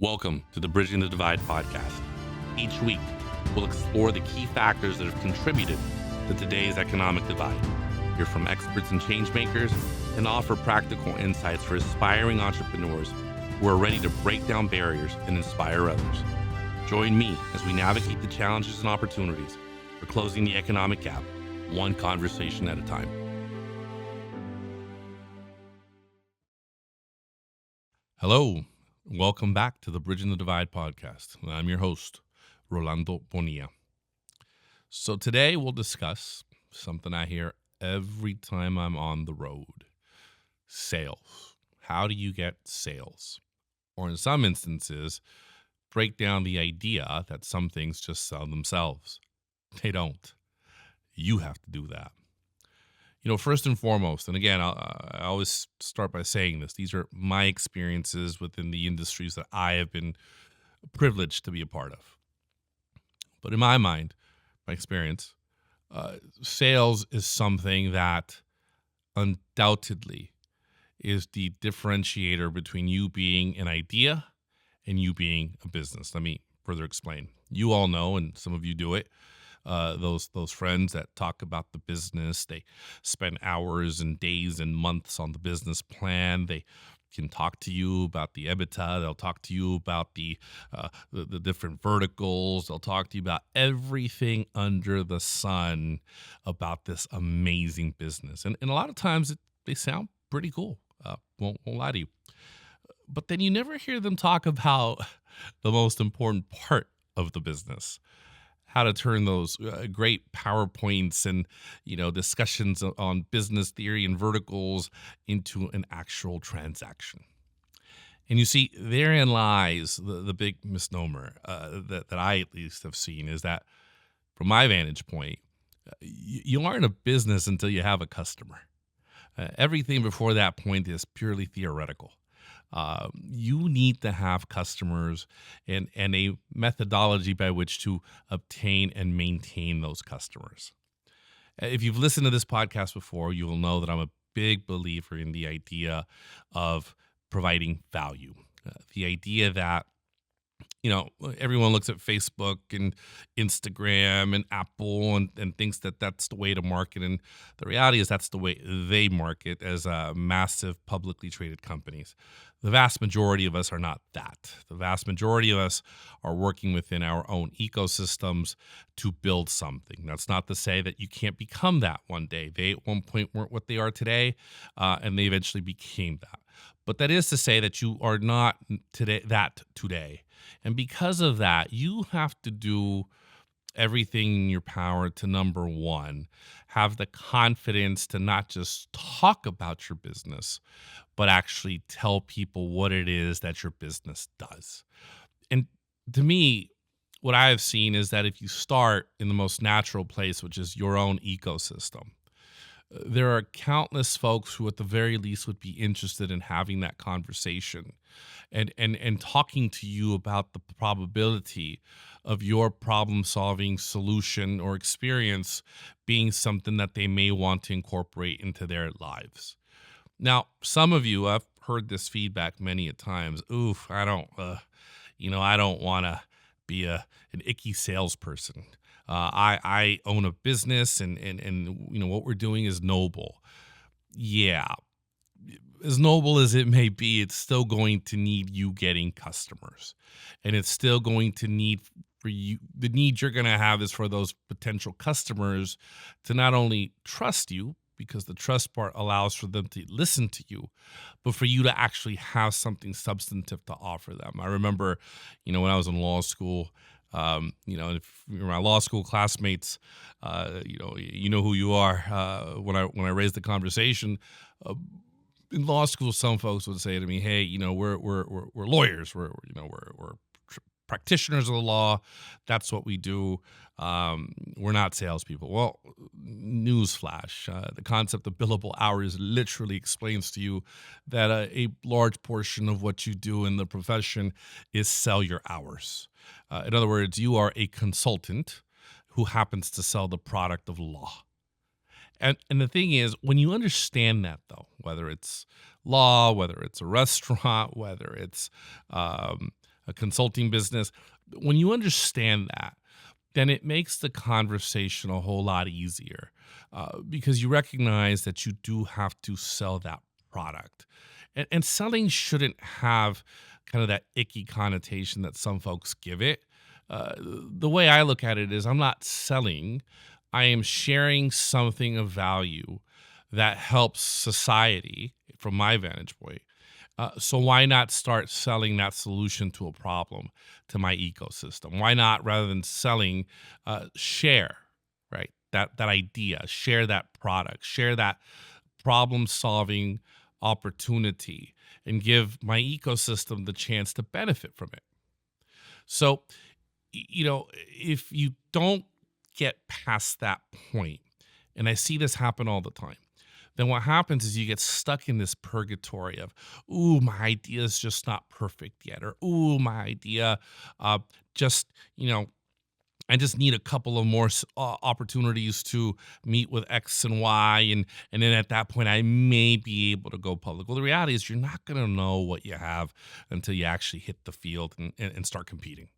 Welcome to the Bridging the Divide podcast. Each week, we'll explore the key factors that have contributed to today's economic divide, hear from experts and changemakers, and offer practical insights for aspiring entrepreneurs who are ready to break down barriers and inspire others. Join me as we navigate the challenges and opportunities for closing the economic gap, one conversation at a time. Hello. Welcome back to the Bridging the Divide podcast. I'm your host, Rolando Bonilla. So today we'll discuss something I hear every time I'm on the road: sales. How do you get sales? Or in some instances, break down the idea that some things just sell themselves. They don't. You have to do that. First and foremost, and again, I always start by saying this, these are my experiences within the industries that I have been privileged to be a part of. But in my mind, my experience, sales is something that undoubtedly is the differentiator between you being an idea and you being a business. Let me further explain. You all know, and some of you do it, those friends that talk about the business. They spend hours and days and months on the business plan. They can talk to you about the EBITDA. They'll talk to you about the different verticals. They'll talk to you about everything under the sun about this amazing business. And a lot of times they sound pretty cool. Won't lie to you. But then you never hear them talk about the most important part of the business: how to turn those great PowerPoints and, discussions on business theory and verticals into an actual transaction. And you see, therein lies the big misnomer that I at least have seen, is that from my vantage point, you aren't a business until you have a customer. Everything before that point is purely theoretical. You need to have customers and a methodology by which to obtain and maintain those customers. If you've listened to this podcast before, you will know that I'm a big believer in the idea of providing value. The idea that everyone looks at Facebook and Instagram and Apple and thinks that that's the way to market. And the reality is that's the way they market as massive publicly traded companies. The vast majority of us are not that. The vast majority of us are working within our own ecosystems to build something. That's not to say that you can't become that one day. They at one point weren't what they are today, and they eventually became that. But that is to say that you are not today. And because of that, you have to do everything in your power to, number one, have the confidence to not just talk about your business, but actually tell people what it is that your business does. And to me, what I have seen is that if you start in the most natural place, which is your own ecosystem, there are countless folks who at the very least would be interested in having that conversation and talking to you about the probability of your problem-solving solution or experience being something that they may want to incorporate into their lives. Now, some of you, I've heard this feedback many a times. I don't want to be an icky salesperson. I own a business and what we're doing is noble. Yeah. As noble as it may be, it's still going to need you getting customers. And it's still going to need for you, the need you're going to have is for those potential customers to not only trust you, because the trust part allows for them to listen to you, but for you to actually have something substantive to offer them. I remember, when I was in law school, if you're my law school classmates, you know who you are. When I raised the conversation, in law school, some folks would say to me, "Hey, we're lawyers. We're practitioners of the law. That's what we do. We're not salespeople." Well, newsflash: the concept of billable hours literally explains to you that a large portion of what you do in the profession is sell your hours. In other words, you are a consultant who happens to sell the product of law. And the thing is, when you understand that, though, whether it's law, whether it's a restaurant, whether it's a consulting business. When you understand that, then it makes the conversation a whole lot easier because you recognize that you do have to sell that product. And selling shouldn't have kind of that icky connotation that some folks give it. The way I look at it is I'm not selling, I am sharing something of value that helps society from my vantage point. So why not start selling that solution to a problem to my ecosystem? Why not, rather than selling, share, right? That idea, share that product, share that problem solving opportunity, and give my ecosystem the chance to benefit from it. So, if you don't get past that point, and I see this happen all the time, then what happens is you get stuck in this purgatory of, ooh, my idea is just not perfect yet, or ooh, my idea just, I just need a couple of more opportunities to meet with X and Y, and then at that point, I may be able to go public. Well, the reality is you're not going to know what you have until you actually hit the field and start competing.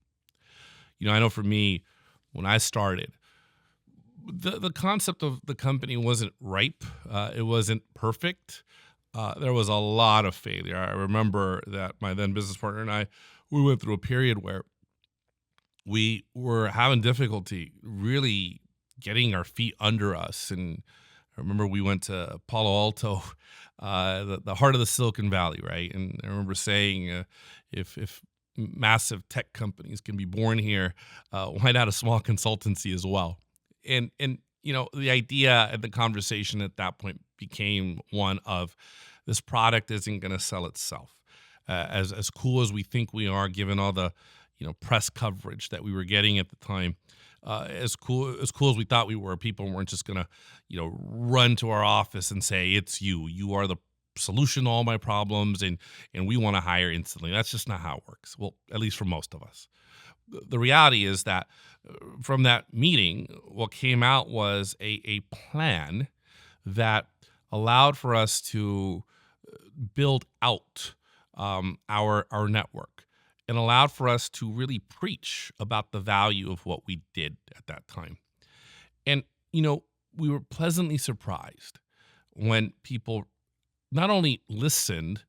I know for me, when I started, the concept of the company wasn't ripe. It wasn't perfect. There was a lot of failure. I remember that my then business partner and I, we went through a period where we were having difficulty really getting our feet under us. And I remember we went to Palo Alto, the heart of the Silicon Valley, right? And I remember saying, if massive tech companies can be born here, why not a small consultancy as well? And the idea and the conversation at that point became one of, this product isn't going to sell itself. As cool as we think we are, given all the press coverage that we were getting at the time, as cool as we thought we were, people weren't just gonna run to our office and say, it's you are the solution to all my problems, and we want to hire instantly. That's just not how it works. Well, at least for most of us. The reality is that from that meeting, what came out was a plan that allowed for us to build out our network, and allowed for us to really preach about the value of what we did at that time. And, we were pleasantly surprised when people not only listened,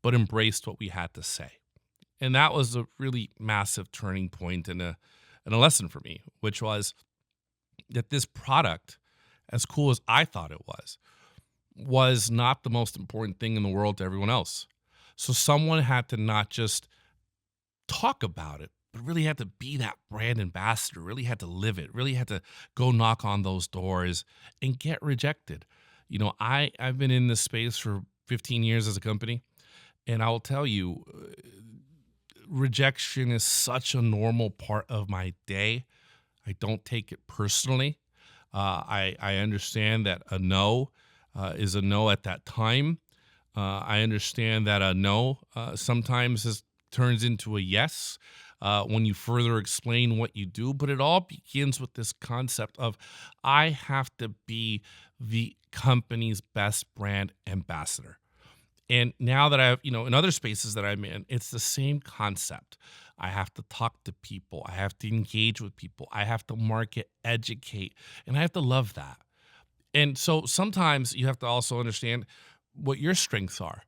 but embraced what we had to say. And that was a really massive turning point and a lesson for me, which was that this product, as cool as I thought it was not the most important thing in the world to everyone else. So someone had to not just talk about it, but really had to be that brand ambassador, really had to live it, really had to go knock on those doors and get rejected. I've been in this space for 15 years as a company, and I will tell you, rejection is such a normal part of my day. I don't take it personally. I understand that a no is a no at that time. I understand that a no sometimes turns into a yes when you further explain what you do. But it all begins with this concept of, I have to be the company's best brand ambassador. And now that I've, in other spaces that I'm in, it's the same concept. I have to talk to people. I have to engage with people. I have to market, educate, and I have to love that. And so sometimes you have to also understand what your strengths are.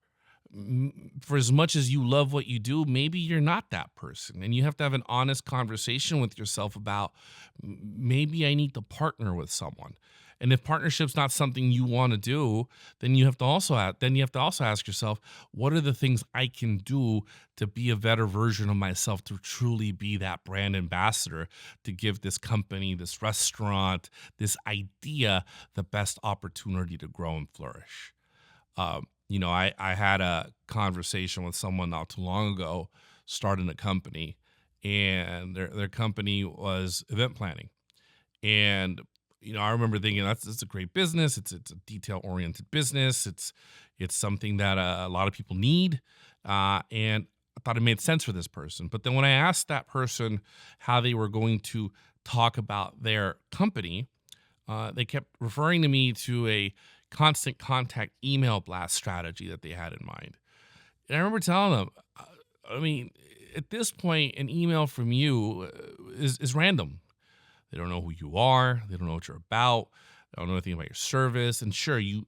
For as much as you love what you do, maybe you're not that person. And you have to have an honest conversation with yourself about, maybe I need to partner with someone. And if partnership's not something you want to do, then you have to also ask yourself, what are the things I can do to be a better version of myself, to truly be that brand ambassador, to give this company, this restaurant, this idea the best opportunity to grow and flourish. I had a conversation with someone not too long ago, starting a company, and their company was event planning. And I remember thinking, that's a great business. It's a detail-oriented business. It's something that a lot of people need, and I thought it made sense for this person. But then when I asked that person how they were going to talk about their company, they kept referring to me to a constant contact email blast strategy that they had in mind. And I remember telling them, at this point, an email from you is random. They don't know who you are. They don't know what you're about. They don't know anything about your service. And sure, you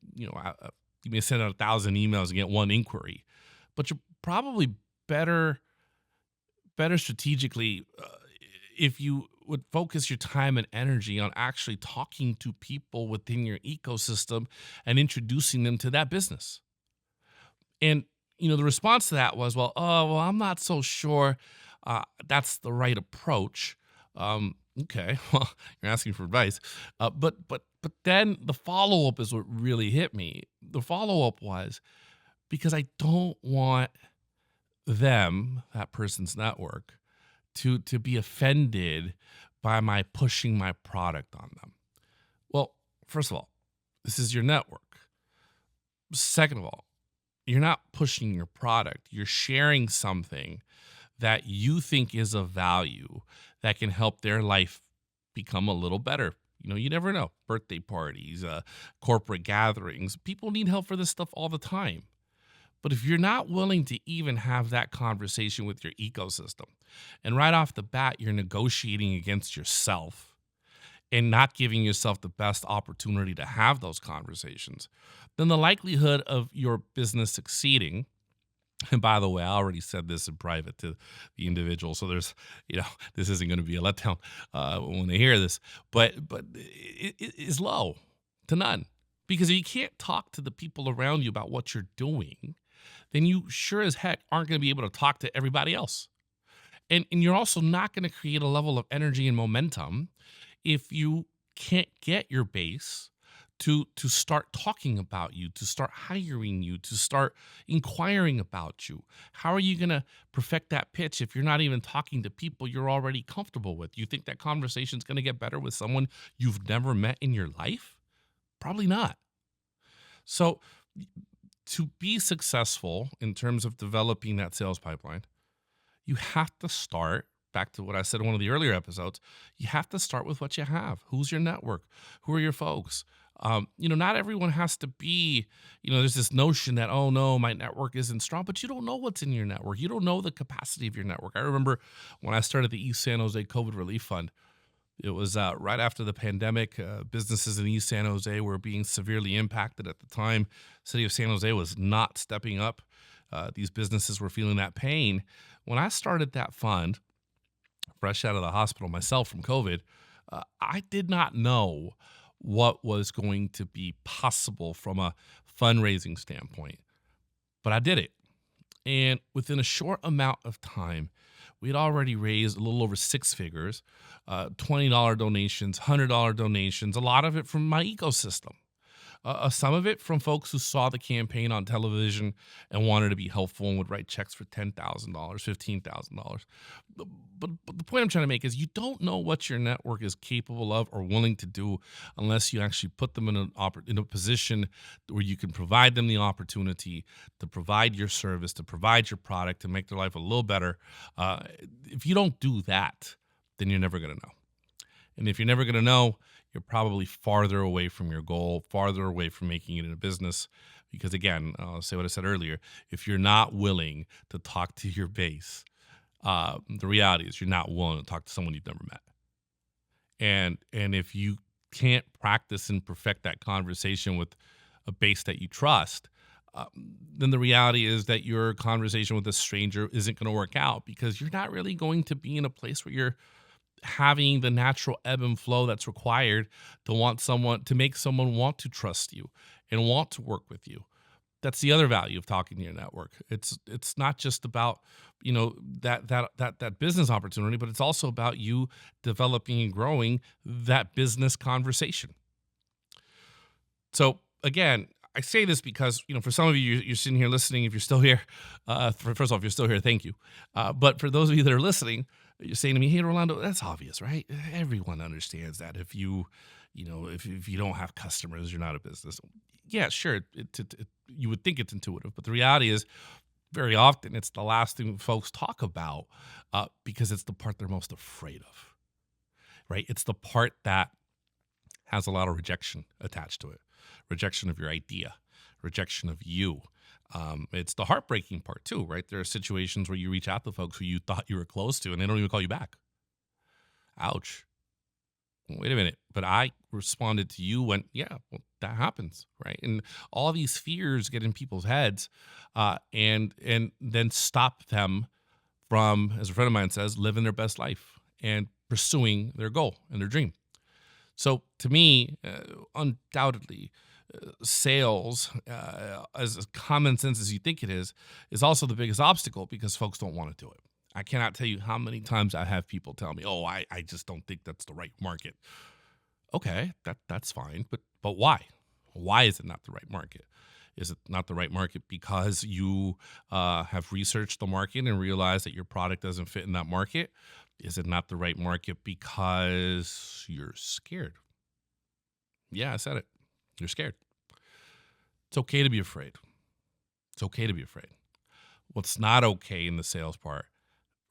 may send out 1,000 emails and get one inquiry, but you're probably better strategically if you would focus your time and energy on actually talking to people within your ecosystem and introducing them to that business. And the response to that was, well, I'm not so sure that's the right approach. Okay, well, you're asking for advice, but then the follow up is what really hit me. The follow up was because I don't want them, that person's network, to be offended by my pushing my product on them. Well, first of all, this is your network. Second of all, you're not pushing your product. You're sharing something that you think is of value that can help their life become a little better. You never know. Birthday parties, corporate gatherings. People need help for this stuff all the time. But if you're not willing to even have that conversation with your ecosystem, and right off the bat, you're negotiating against yourself and not giving yourself the best opportunity to have those conversations, then the likelihood of your business succeeding, and by the way, I already said this in private to the individual, so there's, this isn't going to be a letdown when they hear this, but it is low to none. Because if you can't talk to the people around you about what you're doing, then you sure as heck aren't going to be able to talk to everybody else. And you're also not going to create a level of energy and momentum if you can't get your base to start talking about you, to start hiring you, to start inquiring about you. How are you going to perfect that pitch if you're not even talking to people you're already comfortable with? You think that conversation is going to get better with someone you've never met in your life? Probably not. So to be successful in terms of developing that sales pipeline, you have to start, back to what I said in one of the earlier episodes, you have to start with what you have. Who's your network? Who are your folks? Not everyone has to be, there's this notion that, oh no, my network isn't strong, but you don't know what's in your network. You don't know the capacity of your network. I remember when I started the East San Jose COVID Relief Fund, it was right after the pandemic. Businesses in East San Jose were being severely impacted at the time. City of San Jose was not stepping up. These businesses were feeling that pain. When I started that fund, fresh out of the hospital myself from COVID, I did not know what was going to be possible from a fundraising standpoint, but I did it. And within a short amount of time, we had already raised a little over six figures, $20 donations, $100 donations, a lot of it from my ecosystem. Some of it from folks who saw the campaign on television and wanted to be helpful and would write checks for $10,000, $15,000. But the point I'm trying to make is you don't know what your network is capable of or willing to do unless you actually put them in a position where you can provide them the opportunity to provide your service, to provide your product, to make their life a little better. If you don't do that, then you're never going to know. And if you're never going to know, you're probably farther away from your goal, farther away from making it in a business. Because again, I'll say what I said earlier, if you're not willing to talk to your base, the reality is you're not willing to talk to someone you've never met. And if you can't practice and perfect that conversation with a base that you trust, then the reality is that your conversation with a stranger isn't going to work out because you're not really going to be in a place where you're having the natural ebb and flow that's required to make someone want to trust you and want to work with you. That's the other value of talking to your network. It's not just about, that business opportunity, but it's also about you developing and growing that business conversation. So again, I say this because, for some of you, you're sitting here listening. If you're still here, first of all, if you're still here, thank you. But for those of you that are listening, you're saying to me, hey, Rolando, that's obvious, right? Everyone understands that if you don't have customers, you're not a business. Yeah, sure. You would think it's intuitive, but the reality is very often it's the last thing folks talk about because it's the part they're most afraid of, right? It's the part that has a lot of rejection attached to it. Rejection of your idea, rejection of you, It's the heartbreaking part too, right? There are situations where you reach out to folks who you thought you were close to and they don't even call you back. Ouch. Wait a minute. But I responded to you when, yeah, well, that happens, right? And all these fears get in people's heads, and then stop them from, as a friend of mine says, living their best life and pursuing their goal and their dream. So to me, undoubtedly, sales, as common sense as you think it is also the biggest obstacle because folks don't want to do it. I cannot tell you how many times I have people tell me, "Oh, I just don't think that's the right market." Okay, that's fine, but why? Why is it not the right market? Is it not the right market because you have researched the market and realized that your product doesn't fit in that market? Is it not the right market because you're scared? Yeah, I said it. You're scared. It's okay to be afraid. It's okay to be afraid. What's not okay in the sales part,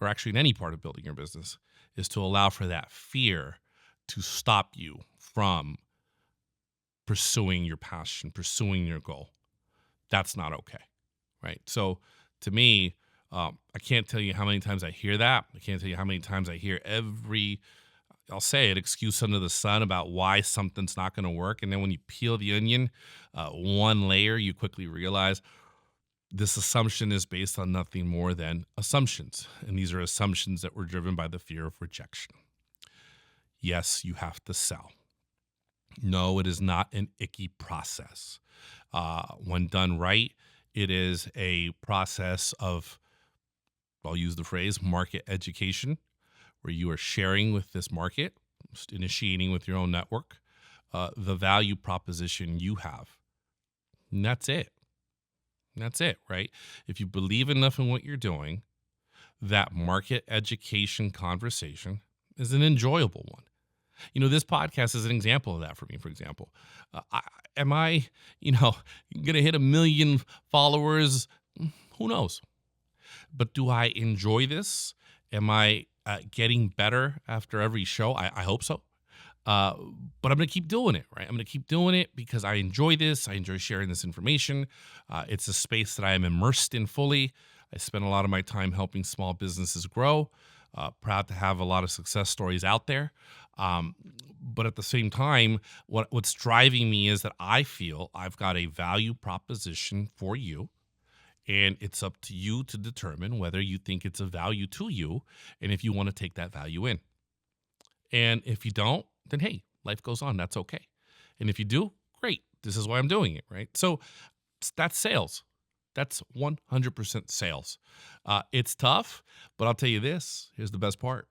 or actually in any part of building your business, is to allow for that fear to stop you from pursuing your passion, pursuing your goal. That's not okay, right? So to me, I can't tell you how many times I hear that. I can't tell you how many times I hear I'll say it, excuse under the sun about why something's not going to work. And then when you peel the onion, one layer, you quickly realize this assumption is based on nothing more than assumptions. And these are assumptions that were driven by the fear of rejection. Yes, you have to sell. No, it is not an icky process. When done right, it is a process of, I'll use the phrase, market education, where you are sharing with this market, initiating with your own network, the value proposition you have. And that's it. That's it, right? If you believe enough in what you're doing, that market education conversation is an enjoyable one. This podcast is an example of that for me, for example. Am I, going to hit 1 million followers? Who knows? But do I enjoy this? Am I getting better after every show? I hope so. But I'm going to keep doing it, right? I'm going to keep doing it because I enjoy this. I enjoy sharing this information. It's a space that I am immersed in fully. I spend a lot of my time helping small businesses grow. Proud to have a lot of success stories out there. But at the same time, what's driving me is that I feel I've got a value proposition for you. And it's up to you to determine whether you think it's a value to you and if you want to take that value in. And if you don't, then hey, life goes on. That's okay. And if you do, great. This is why I'm doing it, right? So that's sales. That's 100% sales. It's tough, but I'll tell you this. Here's the best part.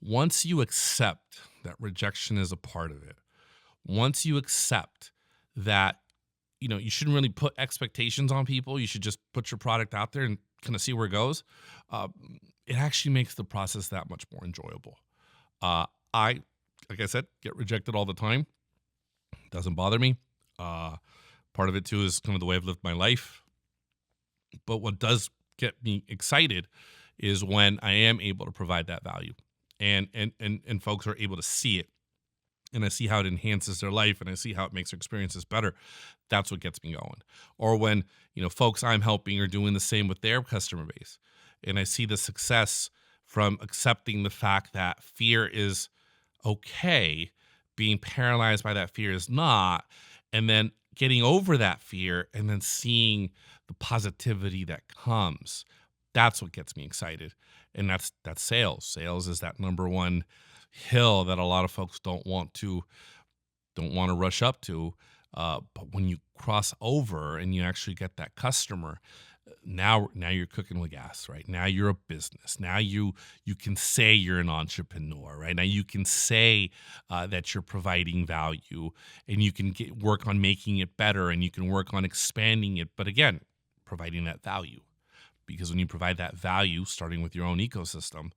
Once you accept that rejection is a part of it, once you accept that, you shouldn't really put expectations on people, you should just put your product out there and kind of see where it goes, it actually makes the process that much more enjoyable. Like I said, get rejected all the time. Doesn't bother me. Part of it too is kind of the way I've lived my life. But what does get me excited is when I am able to provide that value and folks are able to see it. And I see how it enhances their life and I see how it makes their experiences better. That's what gets me going. Or when, folks I'm helping are doing the same with their customer base. And I see the success from accepting the fact that fear is okay, being paralyzed by that fear is not, and then getting over that fear and then seeing the positivity that comes. That's what gets me excited. And that's sales. Sales is that number one hill that a lot of folks don't want to rush up to. But when you cross over and you actually get that customer, now you're cooking with gas, right? Now you're a business. Now you can say you're an entrepreneur, right? Now you can say that you're providing value, and you can work on making it better, and you can work on expanding it. But again, providing that value. Because when you provide that value, starting with your own ecosystem,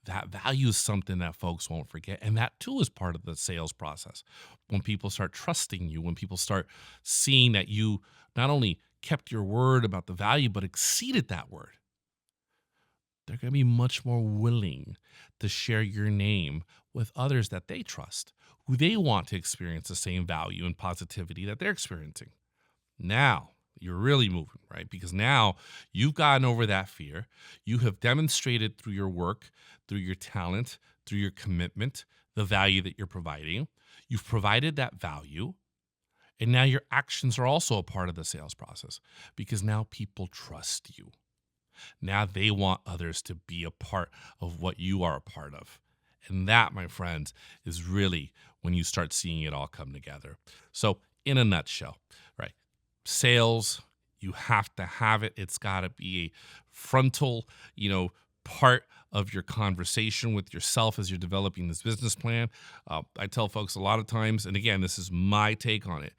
that value is something that folks won't forget. And that too is part of the sales process. When people start trusting you, when people start seeing that you not only kept your word about the value, but exceeded that word, they're going to be much more willing to share your name with others that they trust, who they want to experience the same value and positivity that they're experiencing. Now, You're really moving, right? Because now you've gotten over that fear. You have demonstrated through your work, through your talent, through your commitment, the value that you're providing. You've provided that value. And now your actions are also a part of the sales process because now people trust you. Now they want others to be a part of what you are a part of. And that, my friends, is really when you start seeing it all come together. So in a nutshell, right? Sales, you have to have it. It's got to be a frontal, part of your conversation with yourself as you're developing this business plan. I tell folks a lot of times, and again, this is my take on it.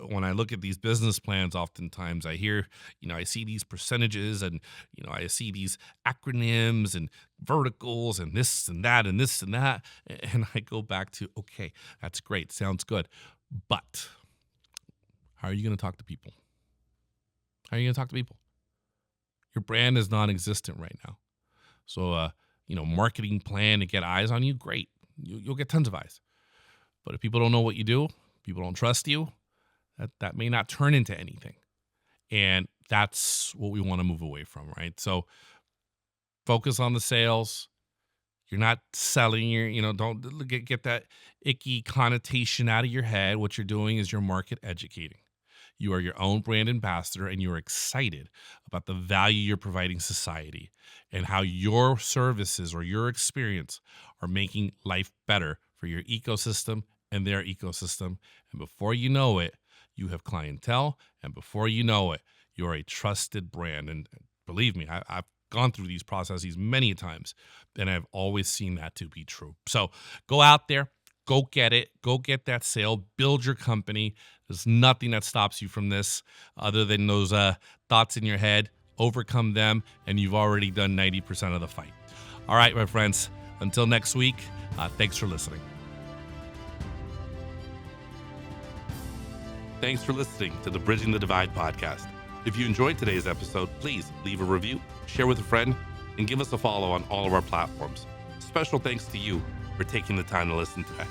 When I look at these business plans, oftentimes I hear, I see these percentages and, I see these acronyms and verticals and this and that and this and that. And I go back to, okay, that's great. Sounds good. But how are you going to talk to people? How are you going to talk to people? Your brand is non-existent right now. So, marketing plan to get eyes on you, great. You'll get tons of eyes. But if people don't know what you do, people don't trust you, that may not turn into anything. And that's what we want to move away from, right? So focus on the sales. You're not selling don't get that icky connotation out of your head. What you're doing is you're market educating. You are your own brand ambassador, and you're excited about the value you're providing society and how your services or your experience are making life better for your ecosystem and their ecosystem. And before you know it, you have clientele. And before you know it, you're a trusted brand. And believe me, I've gone through these processes many times, and I've always seen that to be true. So go out there. Go get it. Go get that sale. Build your company. There's nothing that stops you from this other than those thoughts in your head. Overcome them, and you've already done 90% of the fight. All right, my friends. Until next week, thanks for listening. Thanks for listening to the Bridging the Divide podcast. If you enjoyed today's episode, please leave a review, share with a friend, and give us a follow on all of our platforms. Special thanks to you for taking the time to listen today.